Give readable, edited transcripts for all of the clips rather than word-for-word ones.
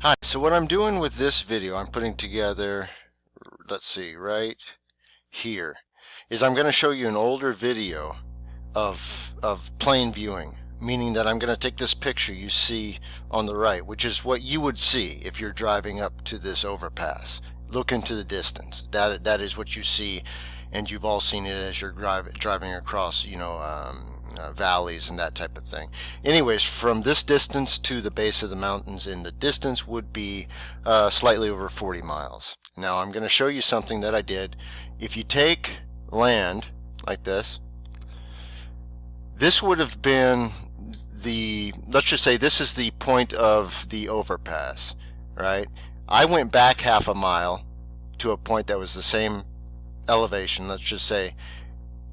Hi, so what I'm doing with this video, I'm putting together, let's see, right here, is I'm going to show you an older video of plane viewing, meaning that I'm going to take this picture you see on the right, which is what you would see if you're driving up to this overpass. Look into the distance. That is what you see, and you've all seen it as you're driving across, valleys and that type of thing. Anyways, from this distance to the base of the mountains, in the distance would be slightly over 40 miles. Now I'm going to show you something that I did. If you take land like this would have been let's just say this is the point of the overpass, right? I went back half a mile to a point that was the same elevation. Let's just say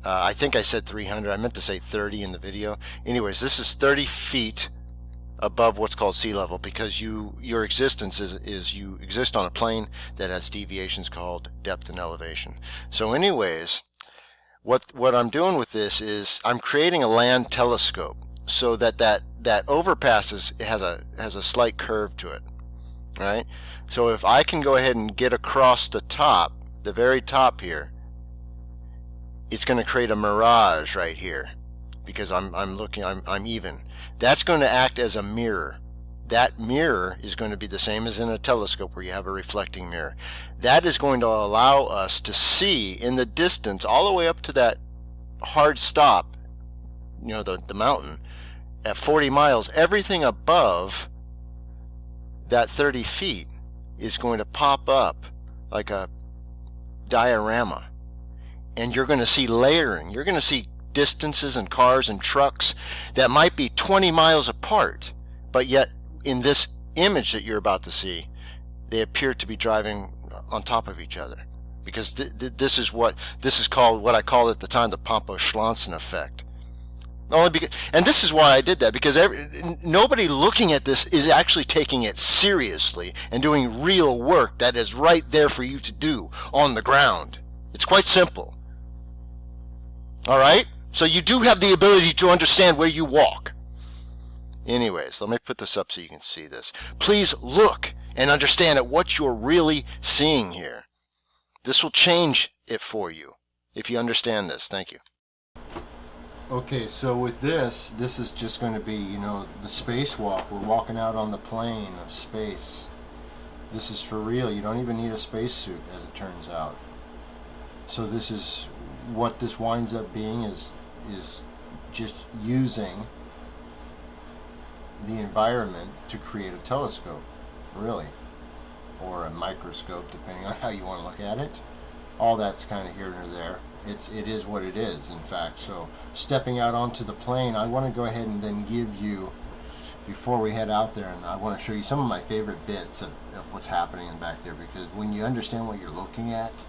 I think I said 300. I meant to say 30 in the video. Anyways, this is 30 feet above what's called sea level, because your existence is you exist on a plane that has deviations called depth and elevation. So anyways, what I'm doing with this is I'm creating a land telescope so that overpass has a slight curve to it, right? So if I can go ahead and get across the top, the very top here, it's going to create a mirage right here because I'm even. That's going to act as a mirror. That mirror is going to be the same as in a telescope where you have a reflecting mirror. That is going to allow us to see in the distance all the way up to that hard stop, the mountain at 40 miles. Everything above that 30 feet is going to pop up like a diorama. And you're going to see layering. You're going to see distances and cars and trucks that might be 20 miles apart, but yet in this image that you're about to see, they appear to be driving on top of each other, because this is called, what I called at the time, the Pompo-Schlanzen effect. And this is why I did that, because nobody looking at this is actually taking it seriously and doing real work that is right there for you to do on the ground. It's quite simple. All right? So you do have the ability to understand where you walk. Anyways, let me put this up so you can see this. Please look and understand at what you're really seeing here. This will change it for you if you understand this. Thank you. Okay, so with this is just going to be, the spacewalk. We're walking out on the plane of space. This is for real. You don't even need a spacesuit, as it turns out. So this is what this winds up being, is just using the environment to create a telescope, really, or a microscope, depending on how you want to look at it. All that's kind of here and there. It is what it is, in fact. So stepping out onto the plane, I want to go ahead and then give you, before we head out there, and I want to show you some of my favorite bits of what's happening back there, because when you understand what you're looking at,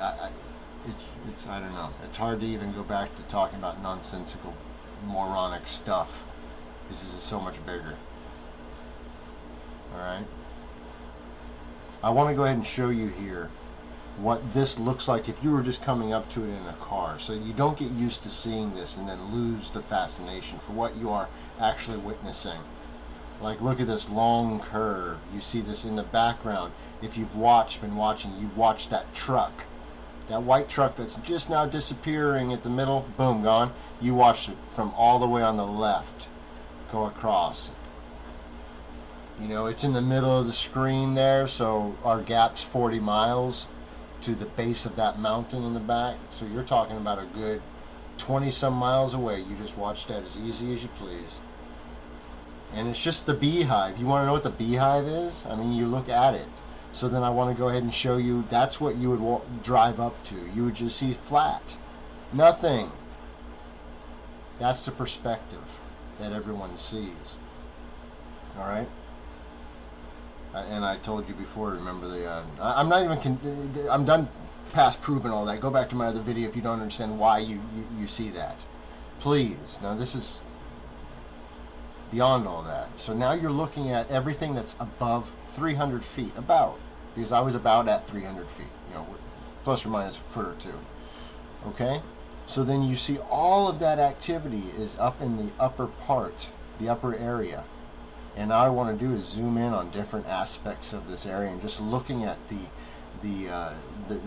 I don't know. It's hard to even go back to talking about nonsensical, moronic stuff. This is so much bigger. All right. I want to go ahead and show you here what this looks like if you were just coming up to it in a car, so you don't get used to seeing this and then lose the fascination for what you are actually witnessing. Like, look at this long curve. You see this in the background. If you've been watching, you've watched that truck. That white truck that's just now disappearing at the middle, boom, gone. You watched it from all the way on the left go across. It's in the middle of the screen there, so our gap's 40 miles to the base of that mountain in the back. So you're talking about a good 20-some miles away. You just watched that as easy as you please. And it's just the beehive. You want to know what the beehive is? I mean, you look at it. So then I want to go ahead and show you, that's what you would drive up to. You would just see flat. Nothing. That's the perspective that everyone sees. All right? And I told you before, remember I'm not even, I'm done past proving all that. Go back to my other video if you don't understand why you see that. Please. Now this is beyond all that. So now you're looking at everything that's above 300 feet, because I was about at 300 feet, plus or minus a foot or two. Okay? So then you see all of that activity is up in the upper part the upper area. And all I want to do is zoom in on different aspects of this area and just looking at the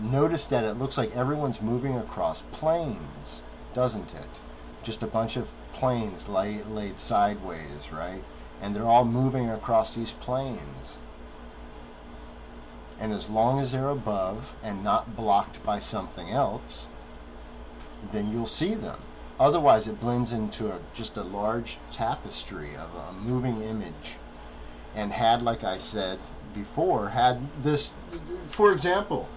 notice that it looks like everyone's moving across planes, doesn't it? Just a bunch of planes laid sideways, right? And they're all moving across these planes. And as long as they're above and not blocked by something else, then you'll see them. Otherwise, it blends into just a large tapestry of a moving image. And had, like I said before, had this, for example,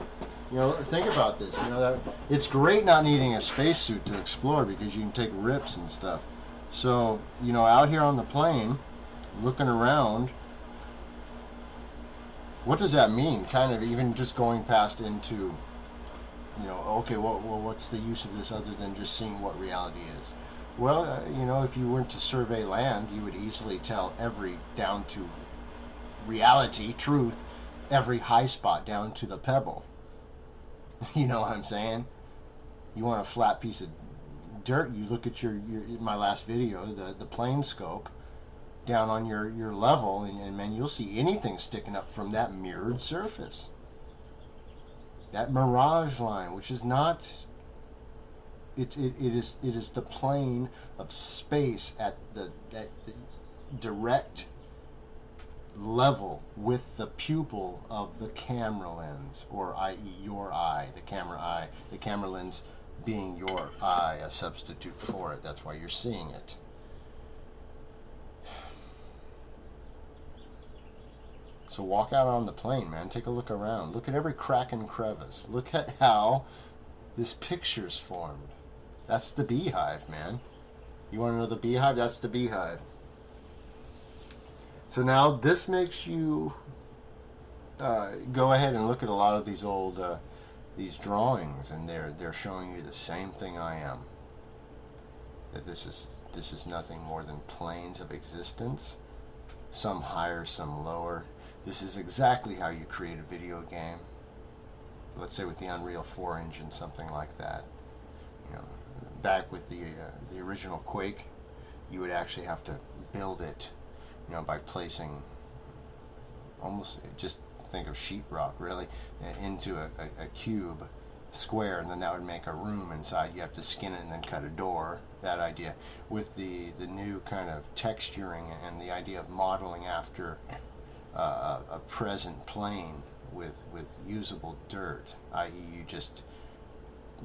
think about this. That it's great not needing a spacesuit to explore because you can take rips and stuff. So, out here on the plane, looking around, what does that mean? Kind of even just going past into, okay, well, what's the use of this other than just seeing what reality is? Well, if you weren't to survey land, you would easily tell every down to reality, truth, every high spot down to the pebble. You know what I'm saying? You want a flat piece of dirt, you look at my last video, the plane scope, down on your level, and man, you'll see anything sticking up from that mirrored surface. That mirage line, which is not, it is the plane of space at the direct level with the pupil of the camera lens, or i.e. your eye, the camera lens being your eye, a substitute for it. That's why you're seeing it. So walk out on the plane, man. Take a look around. Look at every crack and crevice. Look at how this picture's formed. That's the beehive, man. You want to know the beehive? That's the beehive. So now this makes you go ahead and look at a lot of these old these drawings, and they're showing you the same thing I am. That this is nothing more than planes of existence, some higher, some lower. This is exactly how you create a video game. Let's say with the Unreal 4 engine, something like that. Back with the original Quake, you would actually have to build it, by placing almost, just think of sheetrock really, into a cube square, and then that would make a room inside. You have to skin it and then cut a door. That idea. With the new kind of texturing and the idea of modeling after a present plane with usable dirt, i.e. you just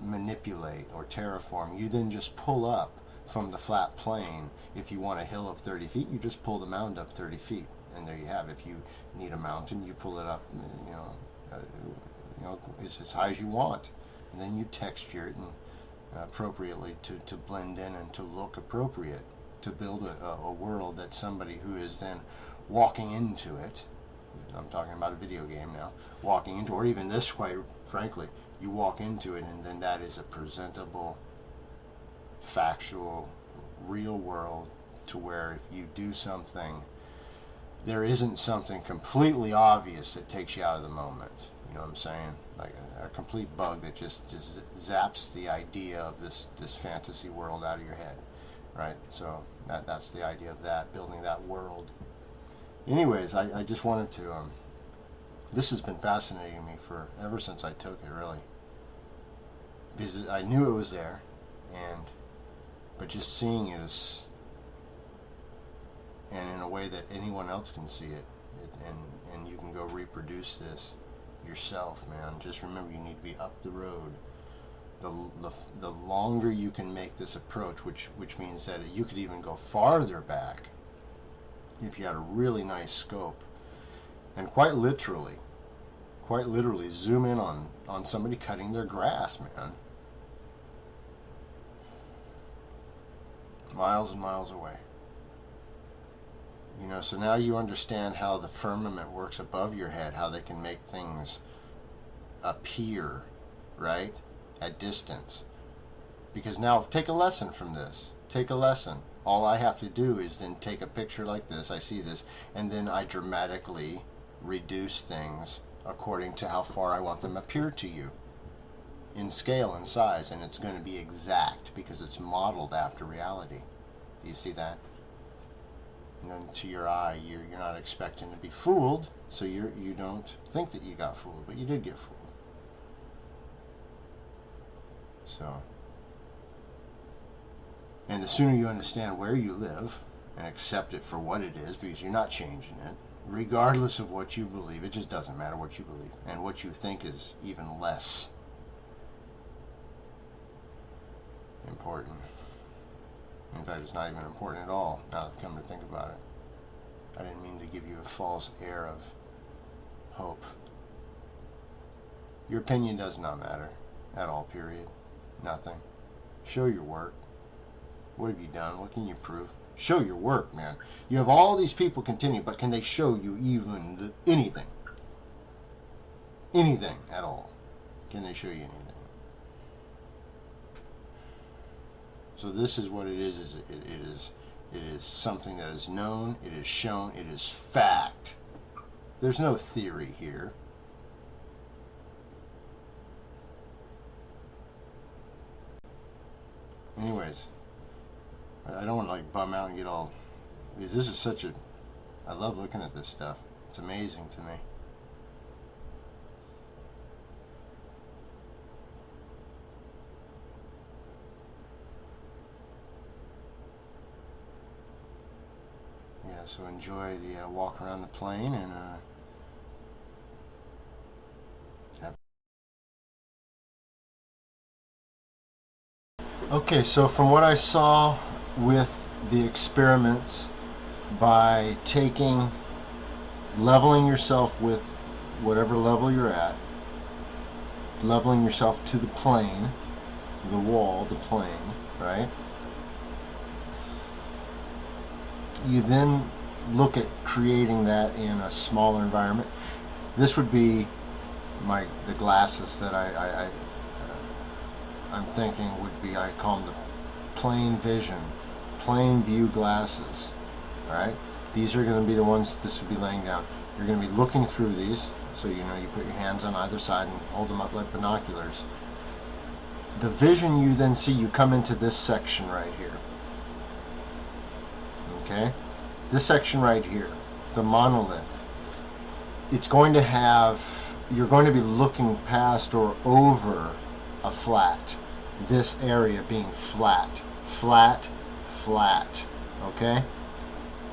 manipulate or terraform. You then just pull up from the flat plane. If you want a hill of 30 feet, you just pull the mound up 30 feet, and there you have. If you need a mountain, you pull it up, as high as you want, and then you texture it and appropriately to blend in and to look appropriate, to build a world that somebody who is then walking into it. I'm talking about a video game now. Walking into, or even this, quite frankly, you walk into it, and then that is a presentable, factual, real world, to where if you do something, there isn't something completely obvious that takes you out of the moment. You know what I'm saying? Like a complete bug that just zaps the idea of this fantasy world out of your head, right? So that's the idea of that, building that world. Anyways, I just wanted to, this has been fascinating me ever since I took it, really. Because I knew it was there, but just seeing it is, and in a way that anyone else can see it, and you can go reproduce this yourself, man. Just remember, you need to be up the road. The longer you can make this approach, which means that you could even go farther back if you had a really nice scope, and quite literally zoom in on somebody cutting their grass, man. Miles and miles away. So now you understand how the firmament works above your head, how they can make things appear, right, at distance. Because now, take a lesson from this. Take a lesson. All I have to do is then take a picture like this, I see this, and then I dramatically reduce things according to how far I want them to appear to you, in scale and size, and it's going to be exact because it's modeled after reality. Do you see that? then to your eye, you're not expecting to be fooled, so you don't think that you got fooled, but you did get fooled. So, and the sooner you understand where you live and accept it for what it is, because you're not changing it, regardless of what you believe, it just doesn't matter what you believe, and what you think is even less important. In fact, it's not even important at all, now that I come to think about it. I didn't mean to give you a false air of hope. Your opinion does not matter at all, period. Nothing. Show your work. What have you done? What can you prove? Show your work, man. You have all these people continue, but can they show you even anything? Anything at all? Can they show you anything? So this is what it is it is something that is known, it is shown, it is fact. There's no theory here. Anyways, I don't want to like bum out and get all, because this is such a, I love looking at this stuff. It's amazing to me. Yeah, so enjoy the walk around the plane and have. Okay, so from what I saw with the experiments, by leveling yourself with whatever level you're at, leveling yourself to the plane, the wall, the plane, right? You then look at creating that in a smaller environment. This would be the glasses that I'm thinking would be, I call them the plain vision, plain view glasses. All right, these are going to be the ones this would be laying down. You're going to be looking through these, so you know you put your hands on either side and hold them up like binoculars. The vision you then see, you come into this section right here. Okay, this section right here, the monolith, it's going to have, you're going to be looking past or over a flat, this area being flat, flat, flat, okay,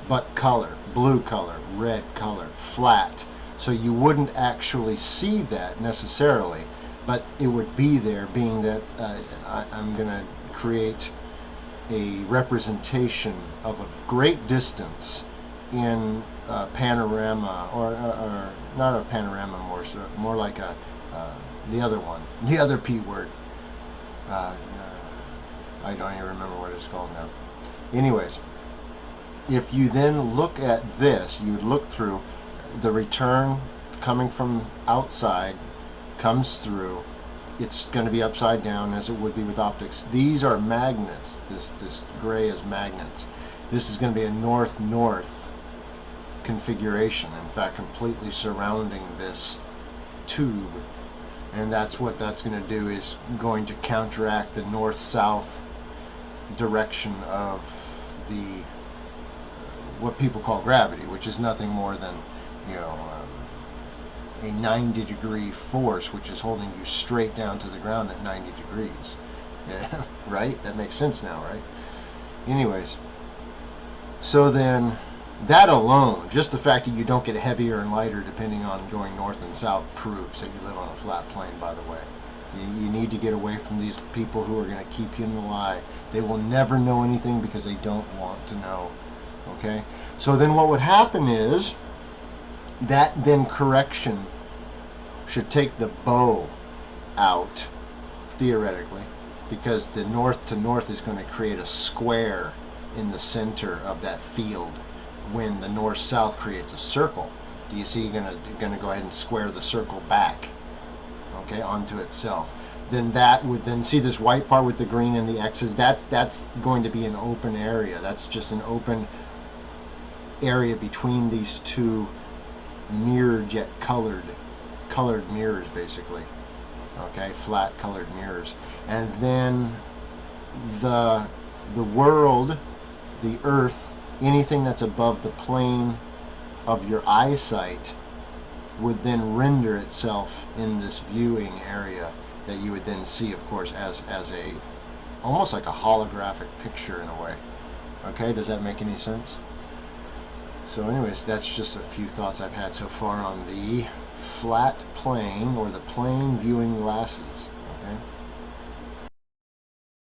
but color, blue color, red color, flat, so you wouldn't actually see that necessarily, but it would be there, being that I'm going to create a representation of a great distance in a panorama, or not a panorama, more like the other one, the other P word. I don't even remember what it's called now. Anyways, if you then look at this, you would look through the return coming from outside, comes through. It's going to be upside down, as it would be with optics. These are magnets. This gray is magnets. This is going to be a north-north configuration. In fact, completely surrounding this tube. And that's what that's going to do, is going to counteract the north-south direction of the, what people call gravity, which is nothing more than, you know, a 90-degree force, which is holding you straight down to the ground at 90 degrees. Yeah, right? That makes sense now, right? Anyways, so then that alone, just the fact that you don't get heavier and lighter depending on going north and south, proves that you live on a flat plane, by the way. You need to get away from these people who are going to keep you in the lie. They will never know anything because they don't want to know. Okay? So then what would happen is, that then correction should take the bow out, theoretically, because the north to north is going to create a square in the center of that field when the north-south creates a circle. Do you see? You're going to go ahead and square the circle back, okay, onto itself. Then that would then see this white part with the green and the X's. That's going to be an open area. That's just an open area between these two mirrored yet colored mirrors, basically. Okay, flat colored mirrors. And then the world, the earth, anything that's above the plane of your eyesight would then render itself in this viewing area that you would then see, of course, as a almost like a holographic picture in a way. Okay, does that make any sense? So anyways, that's just a few thoughts I've had so far on the flat plane or the plane viewing glasses. Okay.